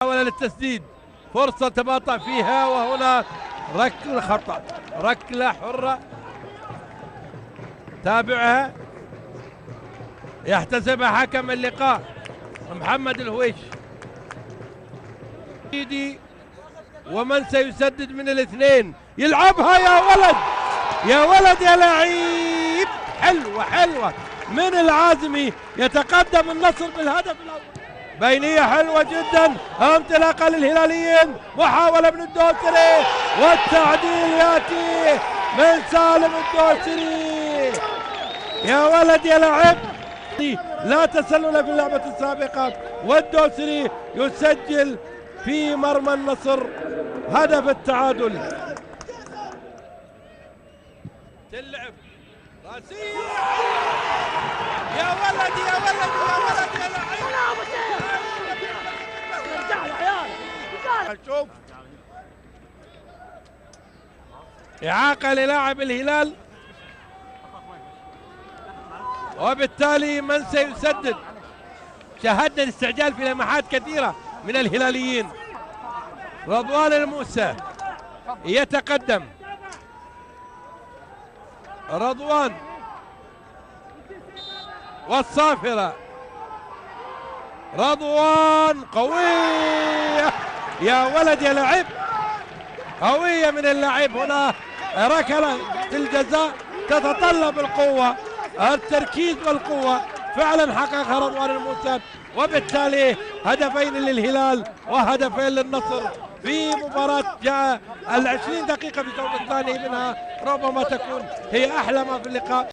محاولة للتسديد، فرصة تباطأ فيها، وهنا ركلة خطأ، ركلة حرة تابعها يحتسبها حكم اللقاء محمد الهويش. ومن سيسدد من الاثنين؟ يلعبها يا ولد يا ولد يا لعيب، حلوة حلوة من العازمي، يتقدم النصر بالهدف الأول. بينية حلوة جدا، انطلاقة للهلاليين، محاولة من الدوسري والتعديل ياتي من سالم الدوسري. يا ولد يا لعب، لا تسلل في اللعبة السابقة، والدوسري يسجل في مرمى النصر هدف التعادل. تلعب راسية، يا ولد يا ولد يا ولد يا لعيب، شوف إعاقة للاعب الهلال، وبالتالي من سيسدد؟ شاهدنا الاستعجال في لمحات كثيرة من الهلاليين. رضوان الموسى يتقدم، رضوان والصافرة، رضوان قوية يا ولد يا لعب، قوية من اللعب. هنا ركلة في الجزاء تتطلب القوة، التركيز والقوة، فعلا حققها رضوان الموسى، وبالتالي هدفين للهلال وهدفين للنصر في مباراة جاء 20 دقيقة في الشوط الثاني منها ربما تكون هي أحلى ما في اللقاء.